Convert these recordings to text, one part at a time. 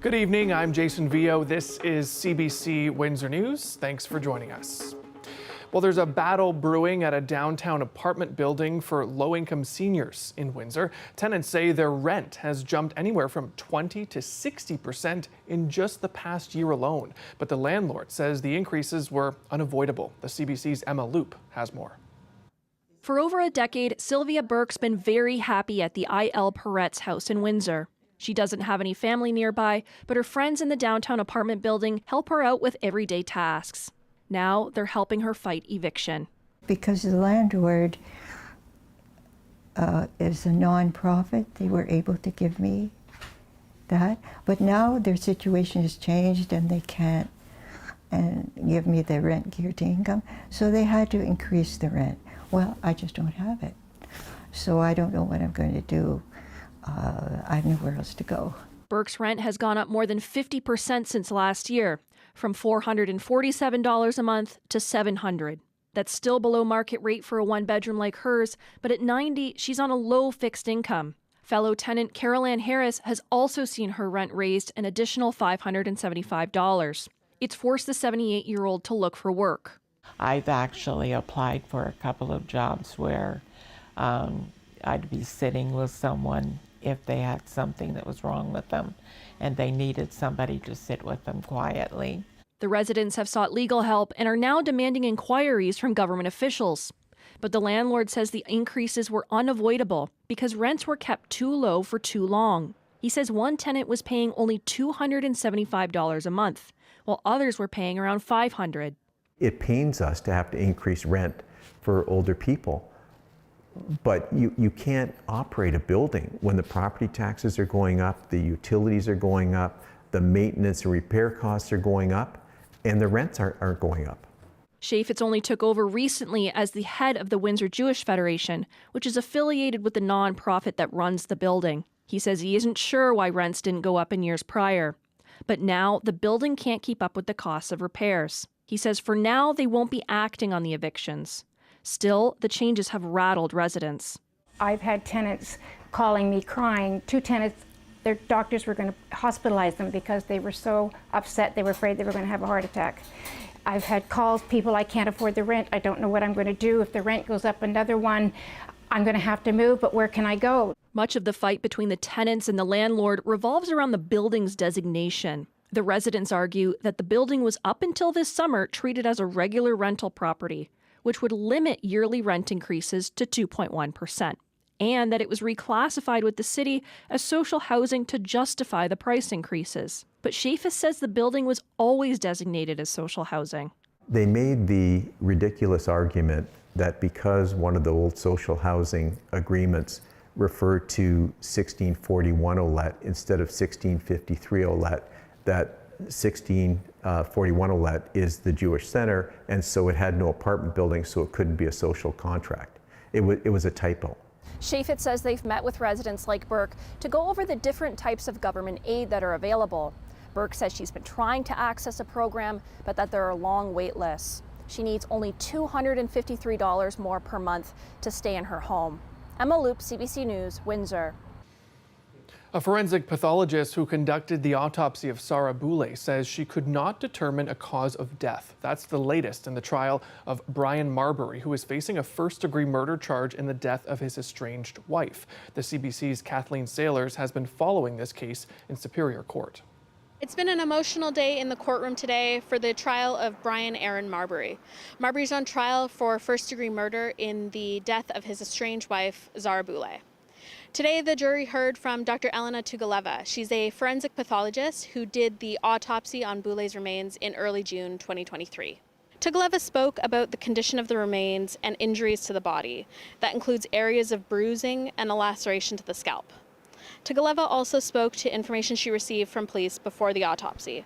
Good evening, I'm Jason Vio. This is CBC Windsor News. Thanks for joining us. Well, there's a battle brewing at a downtown apartment building for low-income seniors in Windsor. Tenants say their rent has jumped anywhere from 20 to 60% in just the past year alone. But the landlord says the increases were unavoidable. The CBC's Emma Loop has more. For over a decade, Sylvia Burke's been very happy at the I.L. Peretz house in Windsor. She doesn't have any family nearby, but her friends in the downtown apartment building help her out with everyday tasks. Now they're helping her fight eviction. Because the landlord is a non-profit, they were able to give me that. But now their situation has changed and they can't give me the rent geared to income, so they had to increase the rent. Well, I just don't have it, so I don't know what I'm going to do. I have nowhere else to go. Burke's rent has gone up more than 50% since last year, from $447 a month to $700. That's still below market rate for a one-bedroom like hers, but at 90, she's on a low fixed income. Fellow tenant Carol Ann Harris has also seen her rent raised an additional $575. It's forced the 78-year-old to look for work. I've actually applied for a couple of jobs where I'd be sitting with someone if they had something that was wrong with them and they needed somebody to sit with them quietly. The residents have sought legal help and are now demanding inquiries from government officials. But the landlord says the increases were unavoidable because rents were kept too low for too long. He says one tenant was paying only $275 a month, while others were paying around $500. It pains us to have to increase rent for older people. But you can't operate a building when the property taxes are going up, the utilities are going up, the maintenance and repair costs are going up, and the rents aren't going up. Chaffetz only took over recently as the head of the Windsor Jewish Federation, which is affiliated with the nonprofit that runs the building. He says he isn't sure why rents didn't go up in years prior. But now the building can't keep up with the costs of repairs. He says for now they won't be acting on the evictions. Still, the changes have rattled residents. I've had tenants calling me crying. Two tenants, their doctors were going to hospitalize them because they were so upset. They were afraid they were going to have a heart attack. I've had calls, people, I can't afford the rent. I don't know what I'm going to do. If the rent goes up another one, I'm going to have to move, but where can I go? Much of the fight between the tenants and the landlord revolves around the building's designation. The residents argue that the building was up until this summer treated as a regular rental property, which would limit yearly rent increases to 2.1%, and that it was reclassified with the city as social housing to justify the price increases. But Chaffetz says the building was always designated as social housing. They made the ridiculous argument that because one of the old social housing agreements referred to 1641 OLET instead of 1653 OLET, that 1641 OLET is the Jewish Center, and so it had no apartment building, so it couldn't be a social contract. It was a typo. Chaffetz says they've met with residents like Burke to go over the different types of government aid that are available. Burke says she's been trying to access a program, but that there are long wait lists. She needs only $253 more per month to stay in her home. Emma Loop, CBC News, Windsor. A forensic pathologist who conducted the autopsy of Sarah Boulay says she could not determine a cause of death. That's the latest in the trial of Brian Marbury, who is facing a first-degree murder charge in the death of his estranged wife. The CBC's Kathleen Sailors has been following this case in Superior Court. It's been an emotional day in the courtroom today for the trial of Brian Aaron Marbury. Marbury's on trial for first-degree murder in the death of his estranged wife, Zara Boulay. Today, the jury heard from Dr. Elena Tugaleva. She's a forensic pathologist who did the autopsy on Boulay's remains in early June 2023. Tugaleva spoke about the condition of the remains and injuries to the body. That includes areas of bruising and a laceration to the scalp. Tugaleva also spoke to information she received from police before the autopsy,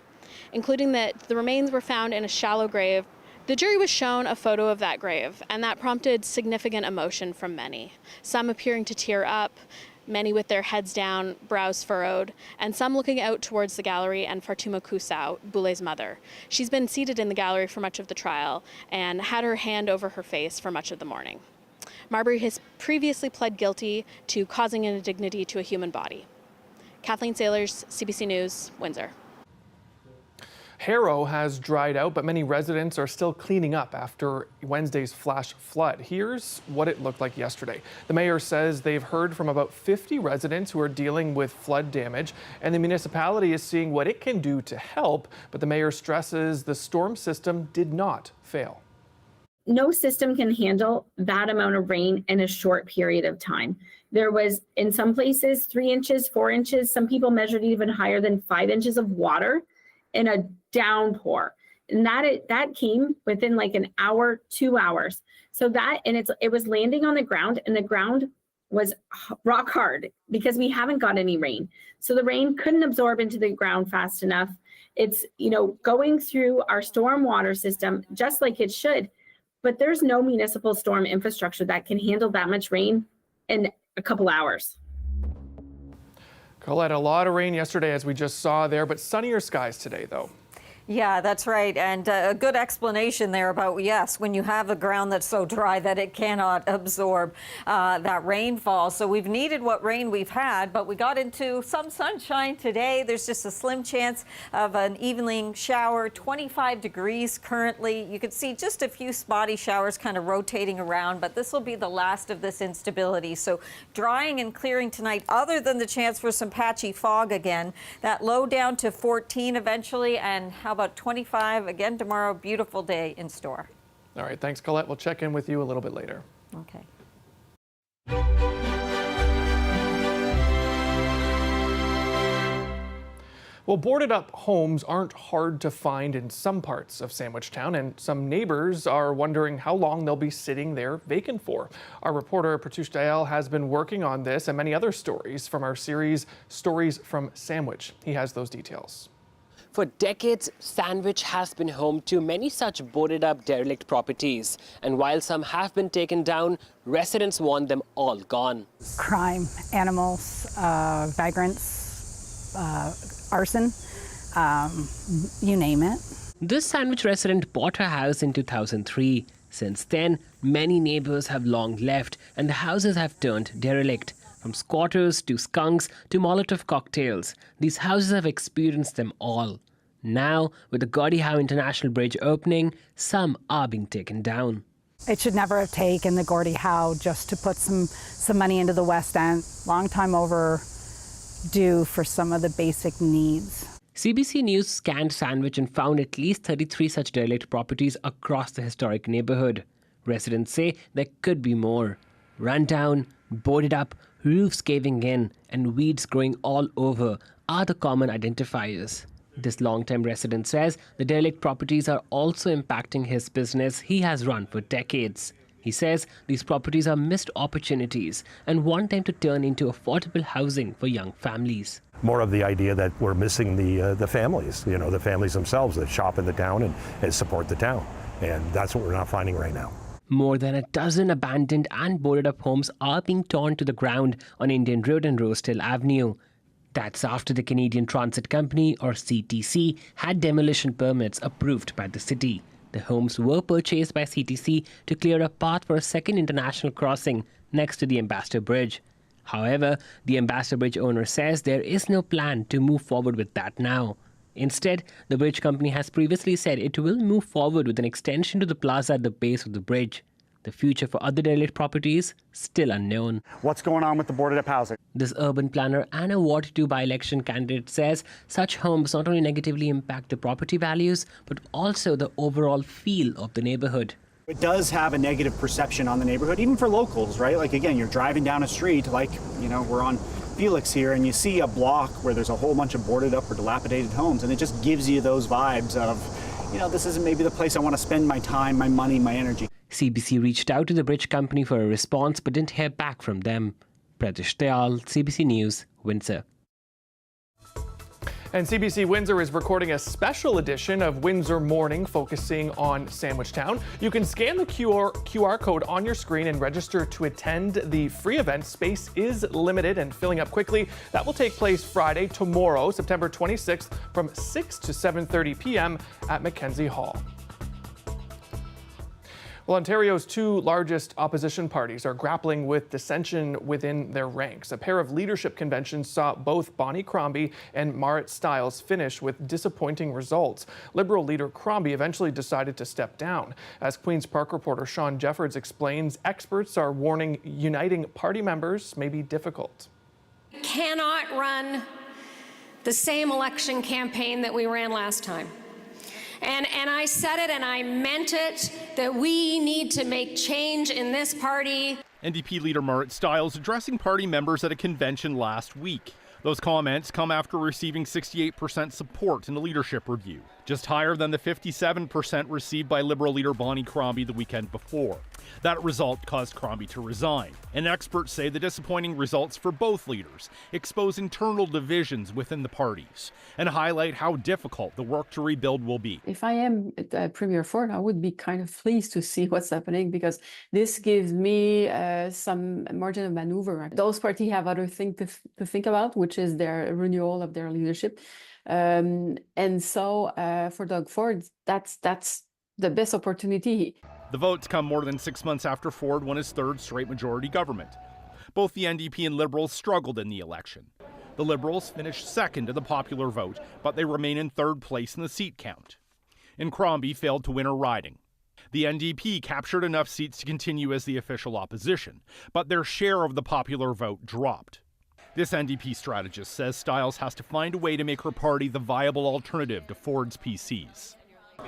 including that the remains were found in a shallow grave. The jury was shown a photo of that grave, and that prompted significant emotion from many, some appearing to tear up, many with their heads down, brows furrowed, and some looking out towards the gallery and Fatuma Kousau, Boulay's mother. She's been seated in the gallery for much of the trial and had her hand over her face for much of the morning. Marbury has previously pled guilty to causing an indignity to a human body. Kathleen Sailors, CBC News, Windsor. Harrow has dried out, but many residents are still cleaning up after Wednesday's flash flood. Here's what it looked like yesterday. The mayor says they've heard from about 50 residents who are dealing with flood damage, and the municipality is seeing what it can do to help, but the mayor stresses the storm system did not fail. No system can handle that amount of rain in a short period of time. There was, in some places, 3 inches, 4 inches. Some people measured even higher than 5 inches of water in a downpour, and that came within like an hour, 2 hours. So that, and it was landing on the ground, and the ground was rock hard because we haven't got any rain. So the rain couldn't absorb into the ground fast enough. It's, going through our storm water system just like it should, but there's no municipal storm infrastructure that can handle that much rain in a couple hours. Colette, a lot of rain yesterday, as we just saw there, but sunnier skies today, though. Yeah, that's right. And a good explanation there about, yes, when you have a ground that's so dry that it cannot absorb that rainfall. So we've needed what rain we've had, but we got into some sunshine today. There's just a slim chance of an evening shower, 25 degrees currently. You can see just a few spotty showers kind of rotating around, but this will be the last of this instability. So drying and clearing tonight, other than the chance for some patchy fog again. That low down to 14 eventually, and how about 25 again tomorrow? Beautiful day in store. All right, thanks, Colette. We'll check in with you a little bit later. Okay. Well, boarded up homes aren't hard to find in some parts of Sandwich Town, and some neighbors are wondering how long they'll be sitting there vacant for. Our reporter, Pratush Dayal, has been working on this and many other stories from our series, Stories from Sandwich. He has those details. For decades, Sandwich has been home to many such boarded up derelict properties. And while some have been taken down, residents want them all gone. Crime, animals, vagrants, arson, you name it. This Sandwich resident bought her house in 2003. Since then, many neighbors have long left and the houses have turned derelict. From squatters to skunks to Molotov cocktails, these houses have experienced them all. Now, with the Gordie Howe International Bridge opening, some are being taken down. It should never have taken the Gordie Howe just to put some money into the West End. Long time overdue for some of the basic needs. CBC News scanned Sandwich and found at least 33 such derelict properties across the historic neighborhood. Residents say there could be more. Run down, boarded up, roofs caving in, and weeds growing all over are the common identifiers. This long-term resident says the derelict properties are also impacting his business he has run for decades. He says these properties are missed opportunities and want them to turn into affordable housing for young families. More of the idea that we're missing the families, the families themselves that shop in the town and support the town. And that's what we're not finding right now. More than a dozen abandoned and boarded up homes are being torn to the ground on Indian Road and Rosedale Avenue. That's after the Canadian Transit Company, or CTC, had demolition permits approved by the city. The homes were purchased by CTC to clear a path for a second international crossing next to the Ambassador Bridge. However, the Ambassador Bridge owner says there is no plan to move forward with that now. Instead, the bridge company has previously said it will move forward with an extension to the plaza at the base of the bridge. The future for other derelict properties still unknown. What's going on with the boarded up housing? This urban planner and a Ward 2 by-election candidate says such homes not only negatively impact the property values, but also the overall feel of the neighborhood. It does have a negative perception on the neighborhood, even for locals, right? Like, again, you're driving down a street, like, we're on Felix here, and you see a block where there's a whole bunch of boarded up or dilapidated homes, and it just gives you those vibes of, this isn't maybe the place I want to spend my time, my money, my energy. CBC reached out to the bridge company for a response but didn't hear back from them. Pratush Dayal, CBC News, Windsor. And CBC Windsor is recording a special edition of Windsor Morning focusing on Sandwich Town. You can scan the QR code on your screen and register to attend the free event. Space is limited and filling up quickly. That will take place Friday, tomorrow, September 26th from 6 to 7:30 p.m. at Mackenzie Hall. Well, Ontario's two largest opposition parties are grappling with dissension within their ranks. A pair of leadership conventions saw both Bonnie Crombie and Marit Stiles finish with disappointing results. Liberal leader Crombie eventually decided to step down. As Queen's Park reporter Sean Jeffords explains, experts are warning uniting party members may be difficult. Cannot run the same election campaign that we ran last time. And I said it and I meant it, that we need to make change in this party. NDP leader Marit Stiles addressing party members at a convention last week. Those comments come after receiving 68% support in the leadership review, just higher than the 57% received by Liberal leader Bonnie Crombie the weekend before. That result caused Crombie to resign, and experts say the disappointing results for both leaders expose internal divisions within the parties and highlight how difficult the work to rebuild will be. If I am Premier Ford, I would be kind of pleased to see what's happening, because this gives me some margin of maneuver. Those parties have other things to think about, which is their renewal of their leadership. And so for Doug Ford, that's the best opportunity. The votes come more than 6 months after Ford won his third straight majority government. Both the NDP and Liberals struggled in the election. The Liberals finished second in the popular vote, but they remain in third place in the seat count. And Crombie failed to win a riding. The NDP captured enough seats to continue as the official opposition, but their share of the popular vote dropped. This NDP strategist says Stiles has to find a way to make her party the viable alternative to Ford's PCs.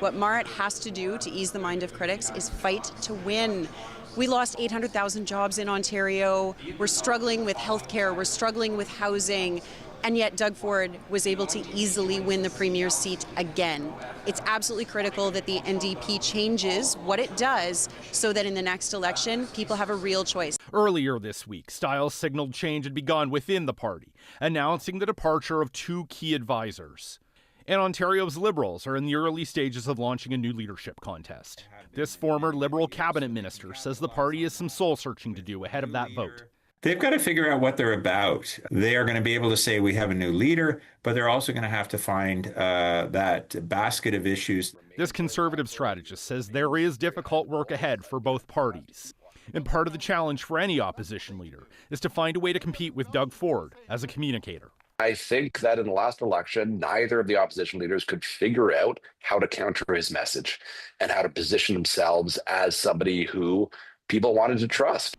What Marit has to do to ease the mind of critics is fight to win. We lost 800,000 jobs in Ontario. We're struggling with healthcare. We're struggling with housing. And yet Doug Ford was able to easily win the Premier's seat again. It's absolutely critical that the NDP changes what it does so that in the next election, people have a real choice. Earlier this week, Stiles signaled change had begun within the party, announcing the departure of two key advisors. And Ontario's Liberals are in the early stages of launching a new leadership contest. This former Liberal cabinet minister says the party has some soul-searching to do ahead of that vote. They've got to figure out what they're about. They are going to be able to say we have a new leader, but they're also going to have to find that basket of issues. This Conservative strategist says there is difficult work ahead for both parties. And part of the challenge for any opposition leader is to find a way to compete with Doug Ford as a communicator. I think that in the last election, neither of the opposition leaders could figure out how to counter his message and how to position themselves as somebody who people wanted to trust.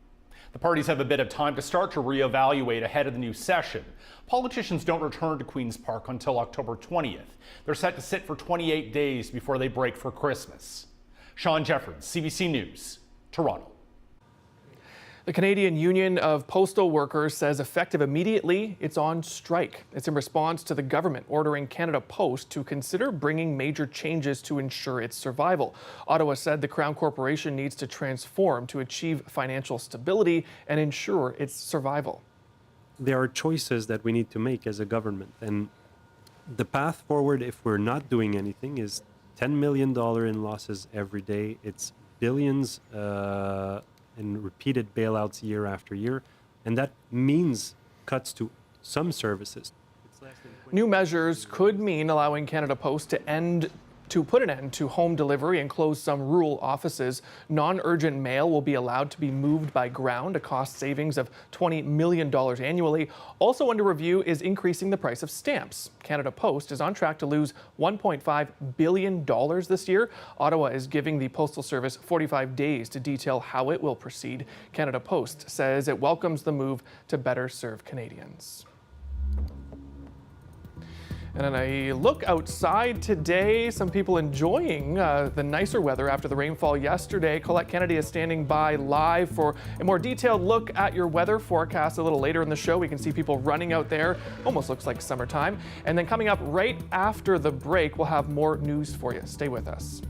The parties have a bit of time to start to reevaluate ahead of the new session. Politicians don't return to Queen's Park until October 20th. They're set to sit for 28 days before they break for Christmas. Sean Jeffords, CBC News, Toronto. The Canadian Union of Postal Workers says effective immediately, it's on strike. It's in response to the government ordering Canada Post to consider bringing major changes to ensure its survival. Ottawa said the Crown Corporation needs to transform to achieve financial stability and ensure its survival. There are choices that we need to make as a government, and the path forward, if we're not doing anything, is $10 million in losses every day. It's billions and repeated bailouts year after year, and that means cuts to some services. New measures could mean allowing Canada Post to put an end to home delivery and close some rural offices. Non-urgent mail will be allowed to be moved by ground, a cost savings of $20 million annually. Also under review is increasing the price of stamps. Canada Post is on track to lose $1.5 billion this year. Ottawa is giving the Postal Service 45 days to detail how it will proceed. Canada Post says it welcomes the move to better serve Canadians. And then a look outside today, some people enjoying the nicer weather after the rainfall yesterday. Colette Kennedy is standing by live for a more detailed look at your weather forecast a little later in the show. We can see people running out there. Almost looks like summertime. And then coming up right after the break, we'll have more news for you. Stay with us.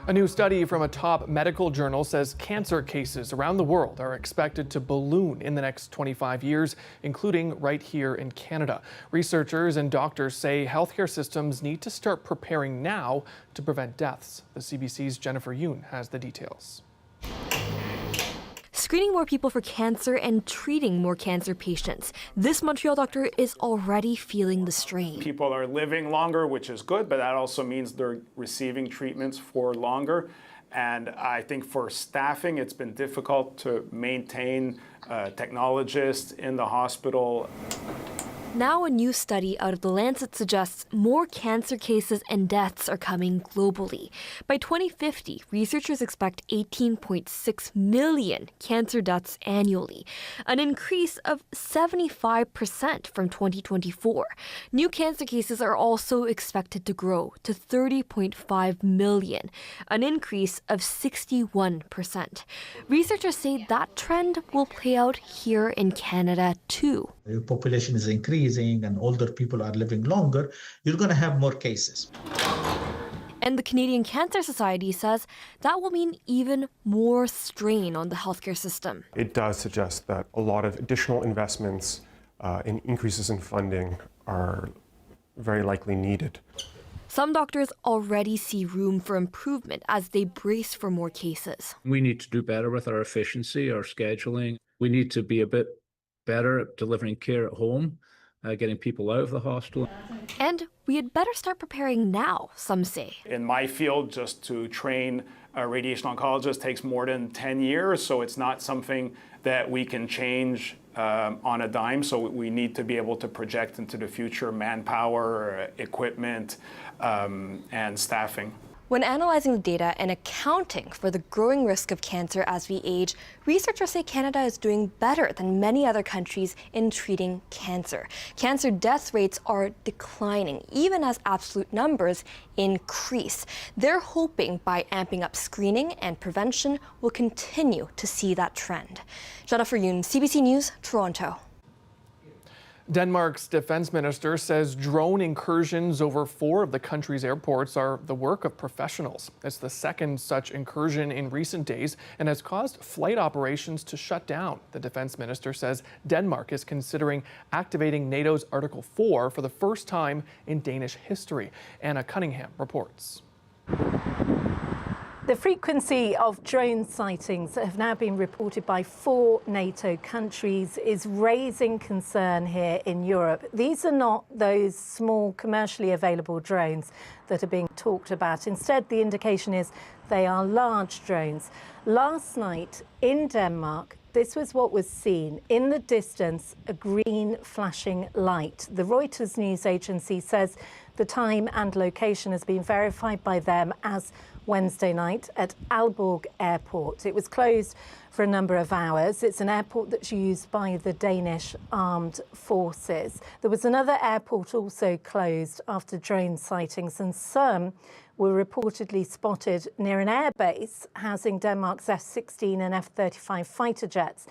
A new study from a top medical journal says cancer cases around the world are expected to balloon in the next 25 years, including right here in Canada. Researchers and doctors say healthcare systems need to start preparing now to prevent deaths. The CBC's Jennifer Yoon has the details. Screening more people for cancer and treating more cancer patients. This Montreal doctor is already feeling the strain. People are living longer, which is good, but that also means they're receiving treatments for longer. And I think for staffing, it's been difficult to maintain technologists in the hospital. Now a new study out of The Lancet suggests more cancer cases and deaths are coming globally. By 2050, researchers expect 18.6 million cancer deaths annually, an increase of 75% from 2024. New cancer cases are also expected to grow to 30.5 million, an increase of 61%. Researchers say that trend will play out here in Canada too. The population is increasing and older people are living longer, you're going to have more cases. And the Canadian Cancer Society says that will mean even more strain on the healthcare system. It does suggest that a lot of additional investments and increases in funding are very likely needed. Some doctors already see room for improvement as they brace for more cases. We need to do better with our efficiency, our scheduling. We need to be a bit better at delivering care at home, getting people out of the hospital. And we had better start preparing now, some say. In my field, just to train a radiation oncologist takes more than 10 years, so it's not something that we can change on a dime. So we need to be able to project into the future manpower, equipment, and staffing. When analyzing the data and accounting for the growing risk of cancer as we age, researchers say Canada is doing better than many other countries in treating cancer. Cancer death rates are declining, even as absolute numbers increase. They're hoping by amping up screening and prevention, we'll continue to see that trend. Jennifer Yoon, CBC News, Toronto. Denmark's defense minister says drone incursions over 4 of the country's airports are the work of professionals. It's the second such incursion in recent days and has caused flight operations to shut down. The defense minister says Denmark is considering activating NATO's Article 4 for the first time in Danish history. Anna Cunningham reports. The frequency of drone sightings that have now been reported by 4 NATO countries is raising concern here in Europe. These are not those small commercially available drones that are being talked about. Instead, the indication is they are large drones. Last night in Denmark, this was what was seen. In the distance, a green flashing light. The Reuters news agency says the time and location has been verified by them as Wednesday night at Aalborg Airport. It was closed for a number of hours. It's an airport that's used by the Danish armed forces. There was another airport also closed after drone sightings, and some were reportedly spotted near an airbase housing Denmark's F-16 and F-35 fighter jets.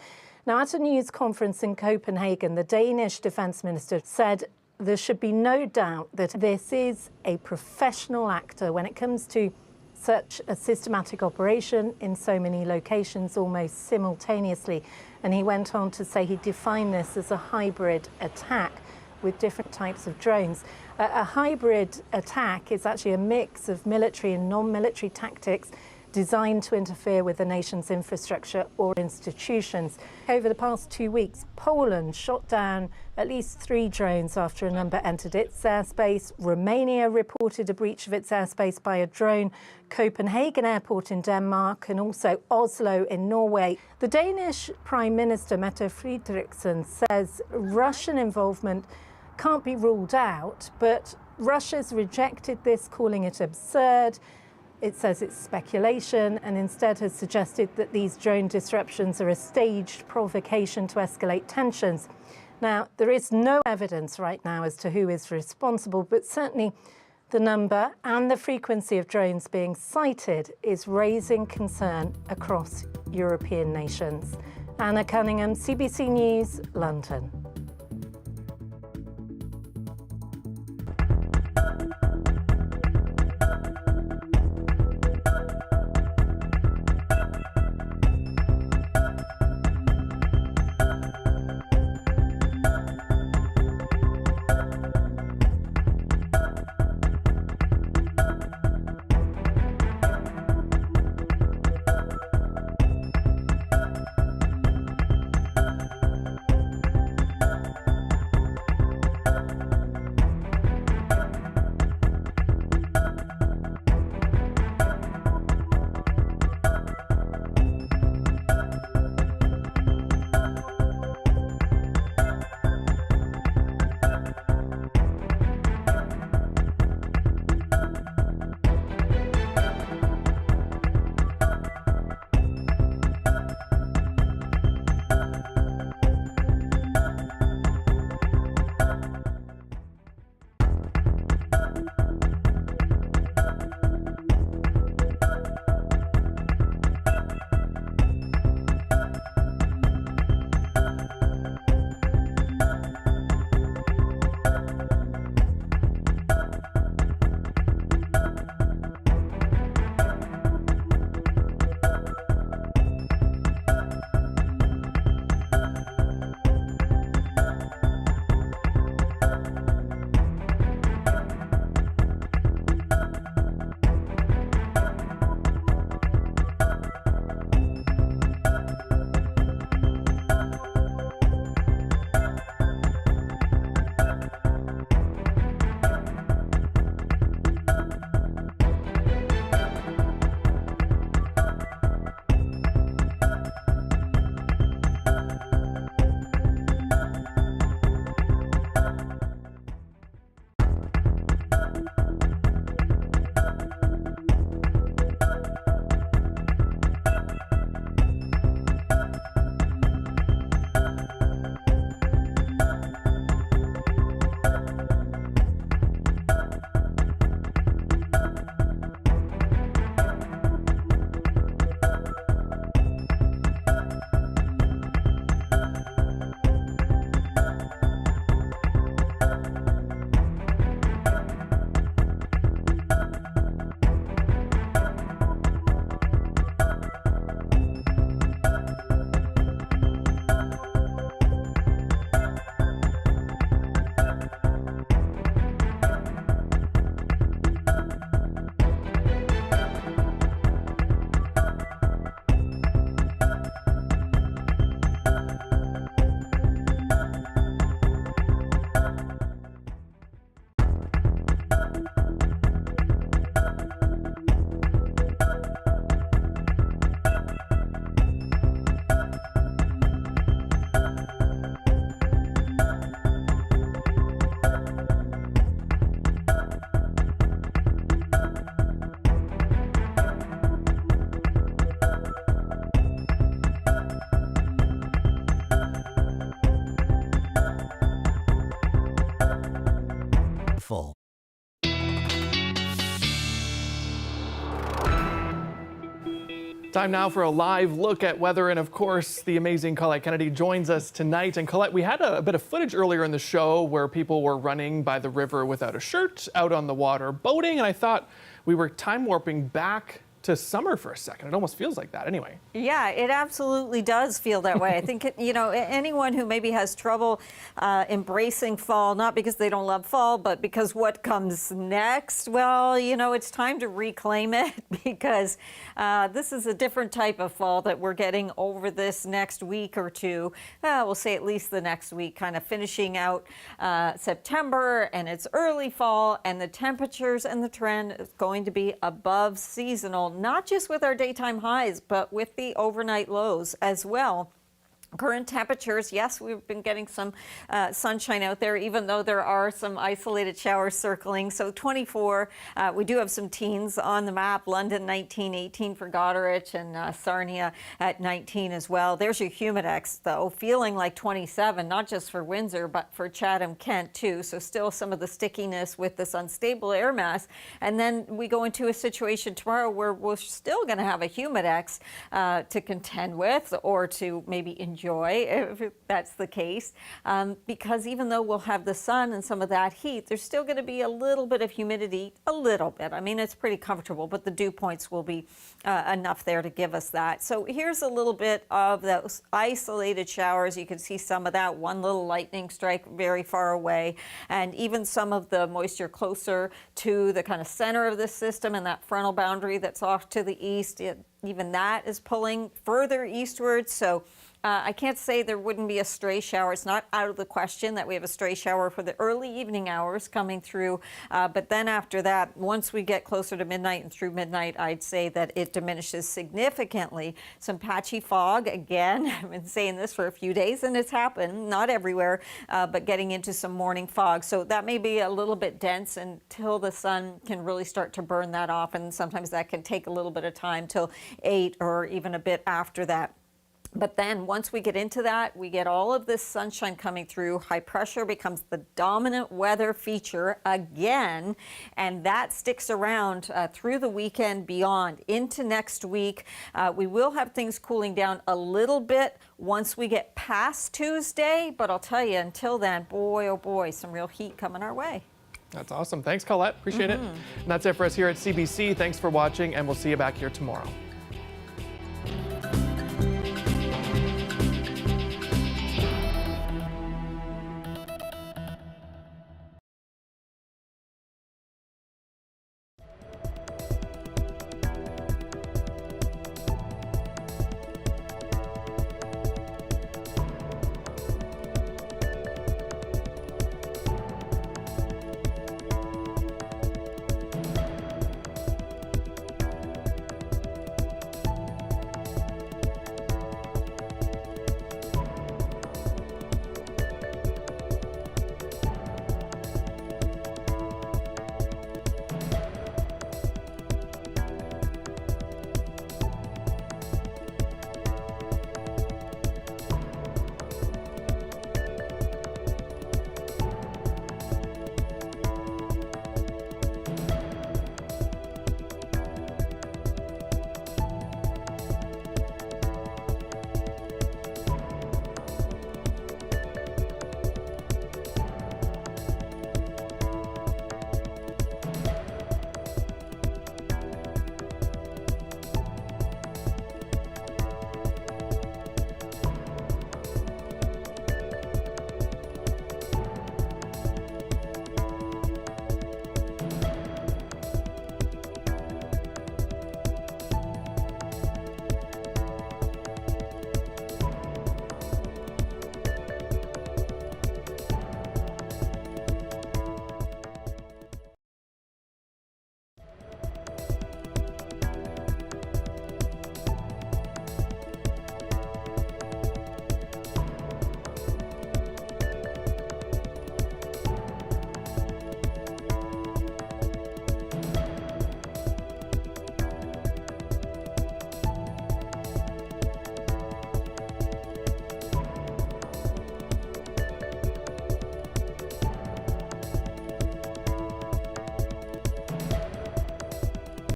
Now, at a news conference in Copenhagen, the Danish defense minister said there should be no doubt that this is a professional actor when it comes to such a systematic operation in so many locations almost simultaneously. And he went on to say he defined this as a hybrid attack with different types of drones. A hybrid attack is actually a mix of military and non-military tactics designed to interfere with the nation's infrastructure or institutions. Over the past 2 weeks, Poland shot down at least 3 drones after a number entered its airspace. Romania reported a breach of its airspace by a drone. Copenhagen Airport in Denmark and also Oslo in Norway. The Danish Prime Minister Mette Frederiksen says Russian involvement can't be ruled out, but Russia's rejected this, calling it absurd. It says it's speculation and instead has suggested that these drone disruptions are a staged provocation to escalate tensions. Now, there is no evidence right now as to who is responsible, but certainly the number and the frequency of drones being sighted is raising concern across European nations. Anna Cunningham, CBC News, London. Time now for a live look at weather, and of course, the amazing Colette Kennedy joins us tonight. And Colette, we had a bit of footage earlier in the show where people were running by the river without a shirt, out on the water boating, and I thought we were time warping back to summer for a second. It almost feels like that anyway. Yeah, it absolutely does feel that way. I think, anyone who maybe has trouble embracing fall, not because they don't love fall, but because what comes next, well, it's time to reclaim it because this is a different type of fall that we're getting over this next week or two. We'll say at least the next week, kind of finishing out September, and it's early fall, and the temperatures and the trend is going to be above seasonal, not just with our daytime highs, but with the overnight lows as well. Current temperatures, yes, we've been getting some sunshine out there, even though there are some isolated showers circling. So 24, we do have some teens on the map. London 19, 18 for Goderich, and Sarnia at 19 as well. There's your humidex, though, feeling like 27, not just for Windsor, but for Chatham, Kent, too. So still some of the stickiness with this unstable air mass. And then we go into a situation tomorrow where we're still going to have a humidex to contend with, or to maybe enjoy, if that's the case, because even though we'll have the sun and some of that heat, there's still going to be a little bit of humidity, a little bit. I mean, it's pretty comfortable, but the dew points will be enough there to give us that. So here's a little bit of those isolated showers. You can see some of that, one little lightning strike very far away, and even some of the moisture closer to the kind of center of the system and that frontal boundary that's off to the east. Even that is pulling further eastward. So I can't say there wouldn't be a stray shower. It's not out of the question that we have a stray shower for the early evening hours coming through. But then after that, once we get closer to midnight and through midnight, I'd say that it diminishes significantly. Some patchy fog. Again, I've been saying this for a few days, and it's happened, not everywhere, but getting into some morning fog. So that may be a little bit dense until the sun can really start to burn that off. And sometimes that can take a little bit of time, till 8 or even a bit after that. But then once we get into that, we get all of this sunshine coming through. High pressure becomes the dominant weather feature again, and that sticks around through the weekend, beyond into next week. We will have things cooling down a little bit once we get past Tuesday, but I'll tell you, until then, boy, oh boy, some real heat coming our way. That's awesome. Thanks, Colette. Appreciate it. And that's it for us here at CBC. Thanks for watching, and we'll see you back here tomorrow.